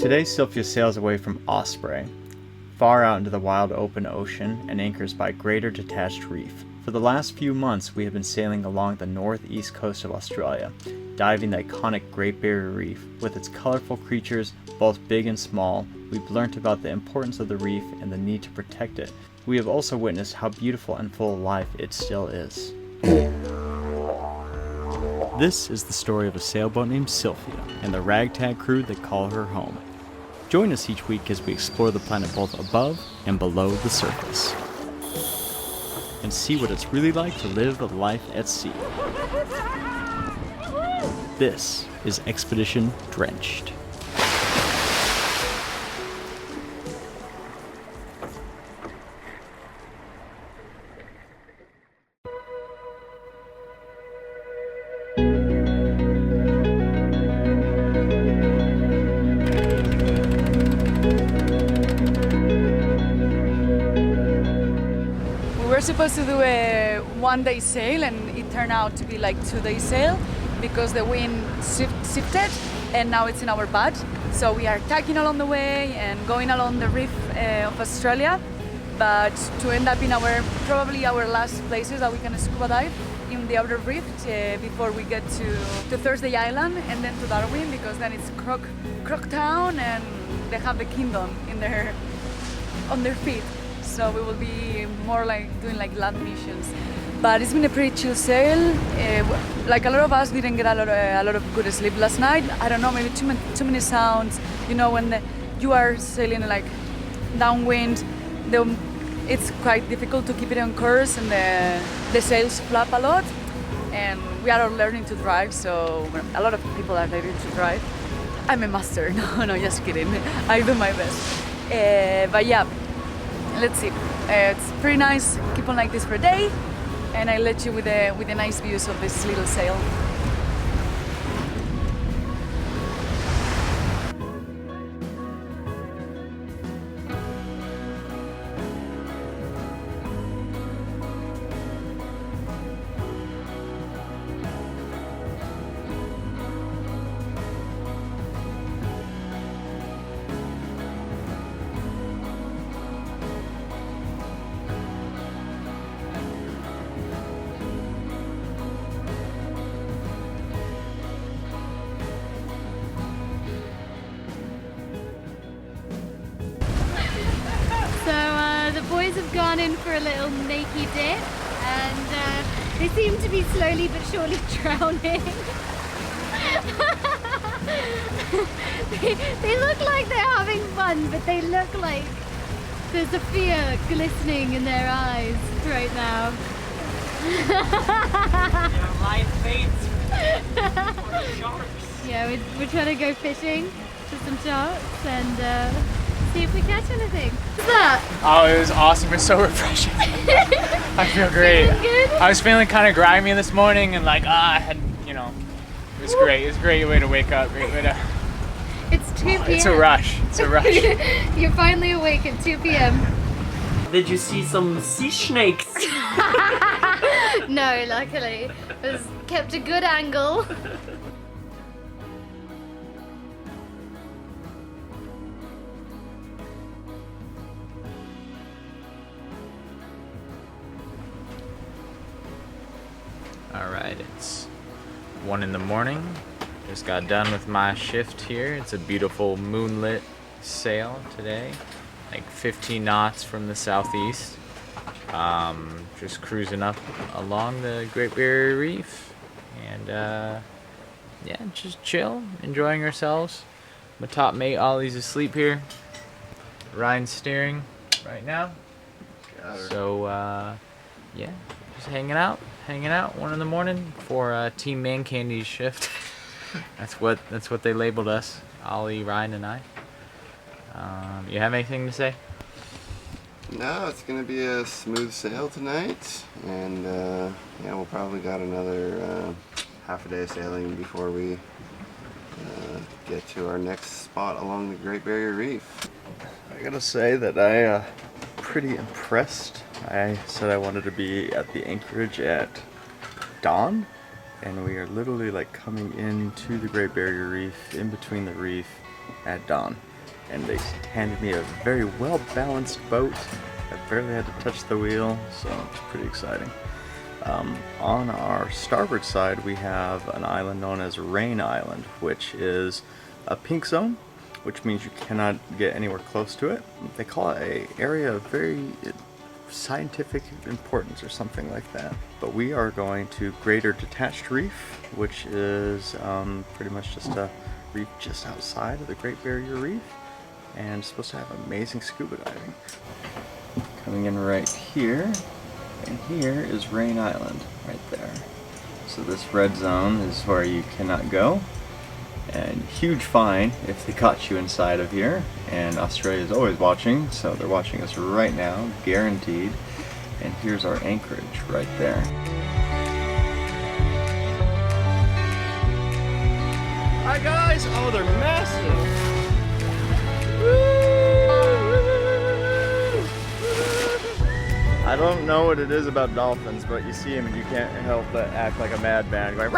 Today Sylfia sails away from Osprey, far out into the wild open ocean, and anchors by Greater Detached Reef. For the last few months we have been sailing along the northeast coast of Australia, diving the iconic Great Barrier Reef. With its colorful creatures, both big and small, we've learnt about the importance of the reef and the need to protect it. We have also witnessed how beautiful and full of life it still is. This is the story of a sailboat named Sylfia and the ragtag crew that call her home. Join us each week as we explore the planet both above and below the surface, and see what it's really like to live a life at sea. This is Expedition Drenched. We were supposed to do a one-day sail, and it turned out to be like 2-day sail because the wind shifted and now it's in our bad. So we are tacking along the way and going along the reef of Australia, but to end up in probably our last places that we can scuba dive in the outer reef before we get to Thursday Island and then to Darwin, because then it's Croc Town and they have the kingdom on their feet. So we will be more like doing like land missions. But it's been a pretty chill sail. Like a lot of us didn't get a lot of good sleep last night. I don't know, maybe too many sounds. You know, when you are sailing like downwind, it's quite difficult to keep it on course, and the sails flap a lot. And we are all learning to drive, so a lot of people are learning to drive. I'm a master. No, just kidding. I do my best. But yeah. Let's see. It's pretty nice. Keep on like this for a day, and I let you with the nice views of this little sail. The boys have gone in for a little naked dip, and they seem to be slowly but surely drowning. they look like they're having fun, but they look like there's a fear glistening in their eyes right now. Live baits for sharks. Yeah, we're trying to go fishing for some sharks and see if we catch anything. What's that? Oh, it was awesome. It's so refreshing. I feel great. Good? I was feeling kind of grimy this morning, and like, I had, it was great. It was a great way to wake up. Great way to. It's 2 p.m. It's a rush. It's a rush. You're finally awake at 2 p.m. Did you see some sea snakes? No, luckily. It was kept a good angle. Alright, it's 1 in the morning. Just got done with my shift here. It's a beautiful moonlit sail today, like 15 knots from the southeast. Just cruising up along the Great Barrier Reef, and yeah, just chill, enjoying ourselves. My top mate Ollie's asleep here. Ryan's steering right now. So yeah, just hanging out. 1 in the morning for Team Man Candy's shift. That's what they labeled us, Ollie, Ryan, and I. You have anything to say? No, it's gonna be a smooth sail tonight, and yeah, we'll probably got another half a day of sailing before we get to our next spot along the Great Barrier Reef. I gotta say that I pretty impressed. I said I wanted to be at the anchorage at dawn, and we are literally like coming into the Great Barrier Reef, in between the reef, at dawn. and they handed me a very well-balanced boat. I barely had to touch the wheel, so it's pretty exciting. On our starboard side, we have an island known as Rain Island, which is a pink zone, which means you cannot get anywhere close to it. They call it an area of very scientific importance or something like that. But we are going to Greater Detached Reef, which is pretty much just a reef just outside of the Great Barrier Reef, and it's supposed to have amazing scuba diving. Coming in right here, and here is Rain Island, right there. So this red zone is where you cannot go, and huge fine if they caught you inside of here. And Australia is always watching, so they're watching us right now, guaranteed. And here's our anchorage right there. Hi guys! Oh, they're massive! I don't know what it is about dolphins, but you see them and you can't help but act like a madman going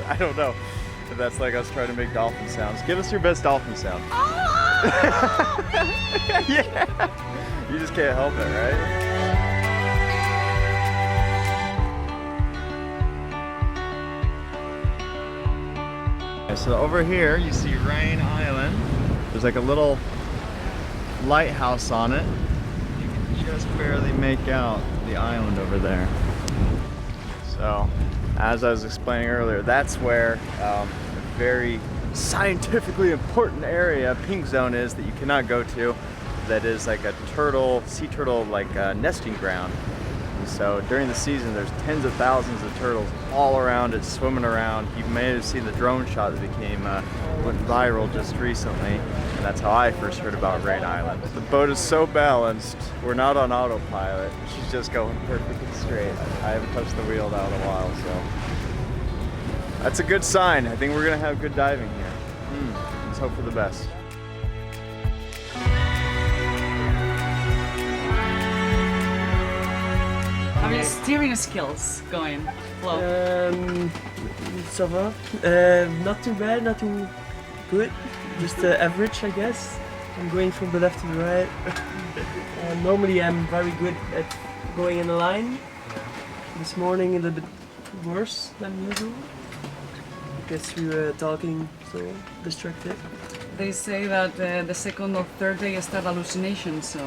I don't know if that's like us trying to make dolphin sounds. Give us your best dolphin sound. Yeah! You just can't help it, right? So over here you see Rain Island. There's like a little lighthouse on it. You can just barely make out the island over there. So, as I was explaining earlier, that's where a very scientifically important area, pink zone, is that you cannot go to. That is like a turtle, sea turtle, like nesting ground. And so during the season, there's tens of thousands of turtles all around it, swimming around. You may have seen the drone shot that went viral just recently, and that's how I first heard about Rain Island. The boat is so balanced, we're not on autopilot. She's just going perfectly straight. I haven't touched the wheel now in a while, so that's a good sign. I think we're gonna have good diving here. Let's hope for the best. How are your steering skills going, Flo? Ça va. Not too bad, not too good. Just average, I guess. I'm going from the left to the right. Normally I'm very good at going in a line. This morning a little bit worse than usual. Because we were talking, so distracted. They say that the second or third day you start hallucinations, so...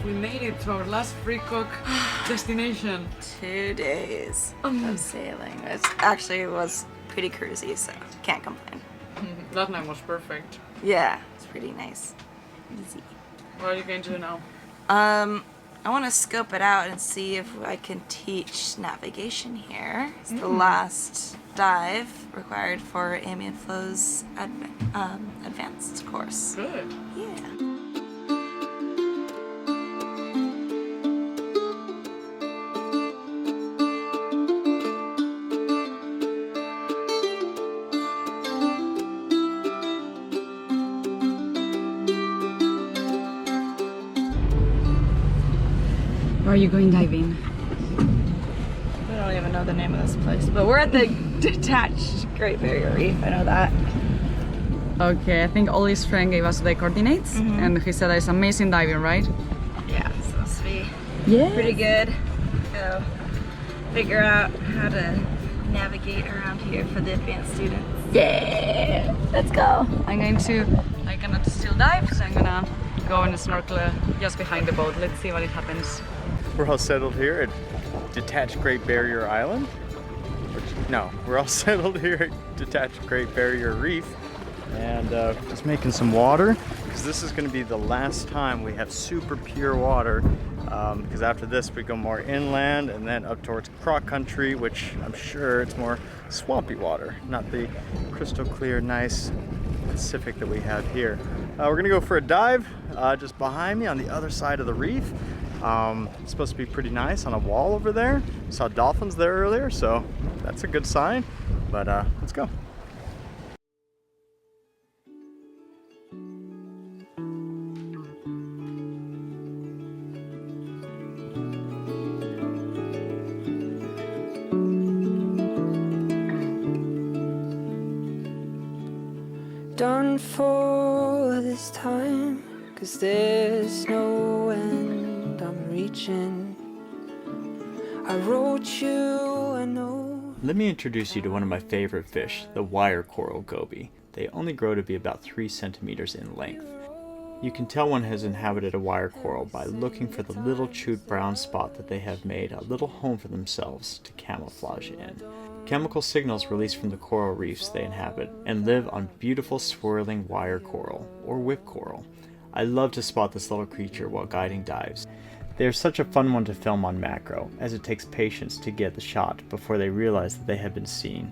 We made it to our last free cook destination. 2 days of sailing. It actually was pretty cruisy, so can't complain. That night was perfect. Yeah, it's pretty nice. Easy. What are you going to do now? I want to scope it out and see if I can teach navigation here. It's the last dive required for ambient flows advanced course. Good. Yeah. Where are you going diving? I don't even know the name of this place, but we're at the detached Great Barrier Reef. I know that. Okay, I think Ollie's friend gave us the coordinates, and he said it's amazing diving, right? Yeah, it's supposed to be Yeah. pretty good. Go figure out how to navigate around here for the advanced students. Yeah, let's go. I cannot still dive, so I'm gonna go and snorkel just behind the boat. Let's see what it happens. We're all settled here at Detached Great Barrier Island. No, we're all settled here at Detached Great Barrier Reef, and just making some water, because this is going to be the last time we have super pure water, because after this we go more inland and then up towards Croc Country, which I'm sure it's more swampy water, not the crystal clear, nice Pacific that we have here. We're gonna go for a dive just behind me on the other side of the reef. It's supposed to be pretty nice on a wall over there. Saw dolphins there earlier, so that's a good sign. But let's go. Done for this time, 'cause there's no end. I'm reaching. I wrote you a note. Let me introduce you to one of my favorite fish, the wire coral goby. They only grow to be about 3 centimeters in length. You can tell one has inhabited a wire coral by looking for the little chewed brown spot that they have made a little home for themselves to camouflage in. Chemical signals released from the coral reefs they inhabit and live on beautiful swirling wire coral, or whip coral. I love to spot this little creature while guiding dives. They are such a fun one to film on macro, as it takes patience to get the shot before they realize that they have been seen,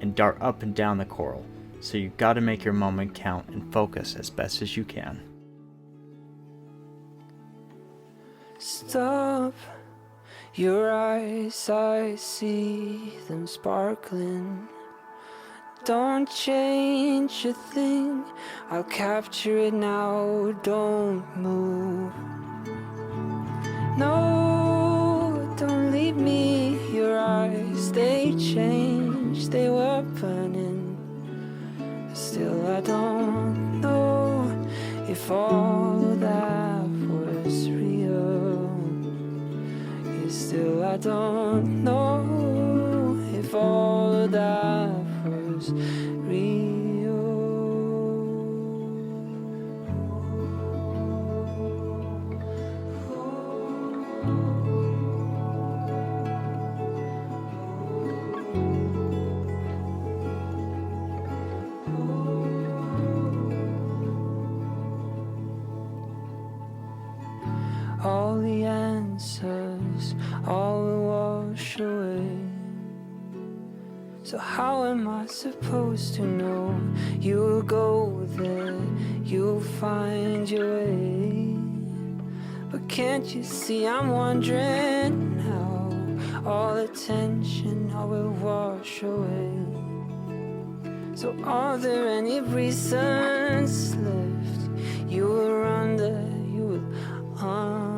and dart up and down the coral, so you gotta make your moment count and focus as best as you can. Stop your eyes, I see them sparkling. Don't change a thing, I'll capture it now, don't move. No, don't leave me, your eyes, they changed, they were burning. Still I don't know if all that was real. Yeah, still I don't know if all that was real. All the answers, all will wash away. So how am I supposed to know? You'll go there, you'll find your way. But can't you see I'm wondering how all the tension, all will wash away. So are there any reasons left? You will under, you will understand.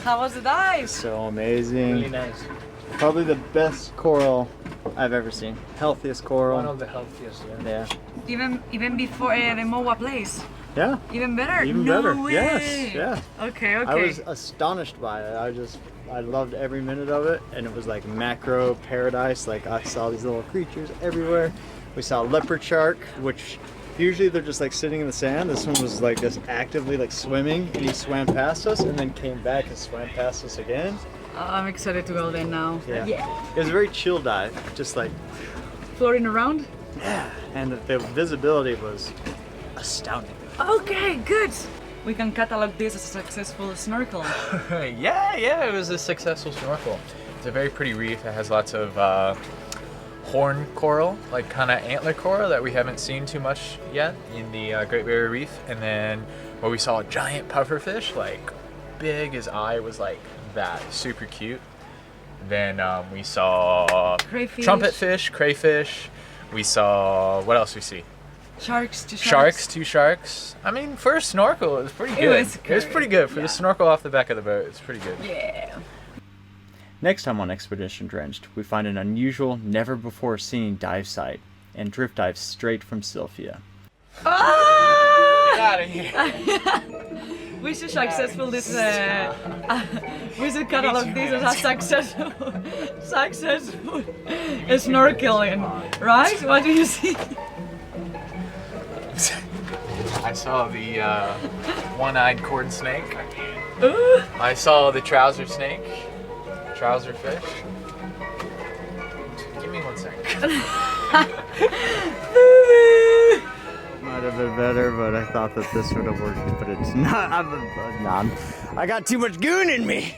How was the dive? So amazing. Really nice. Probably the best coral I've ever seen. Healthiest coral. One of the healthiest, yeah. Yeah. Even before the MOA place. Yeah. Even better. Even no better. Way. Yes. Yeah. Okay. I was astonished by it. I loved every minute of it, and it was like macro paradise. Like I saw these little creatures everywhere. We saw a leopard shark, which usually they're just like sitting in the sand. This one was like just actively like swimming, and he swam past us and then came back and swam past us again. I'm excited to go there now. Yeah. It was a very chill dive, just like Floating around? yeah, and the visibility was astounding. Okay, good. We can catalog this as a successful snorkel. Yeah, it was a successful snorkel. It's a very pretty reef. It has lots of horn coral, like kind of antler coral that we haven't seen too much yet in the Great Barrier Reef. And then where we saw a giant pufferfish, like big, his eye was like that, super cute. Then we saw Crayfish. trumpetfish, crayfish. We saw, what else we see? Sharks, Two sharks. I mean, for a snorkel, it was pretty good. It was pretty good. For the snorkel off the back of the boat, it's pretty good. Yeah. Next time on Expedition Drenched, we find an unusual, never-before-seen dive site and drift dive straight from Sylfia. Ah! we should successful this. We should catalog this as a successful snorkeling, right? What do you see? I saw the one-eyed cord snake. I saw the trouser snake, trouser fish. Give me 1 second. Might have been better, but I thought that this would have worked, but it's not. I got too much goon in me.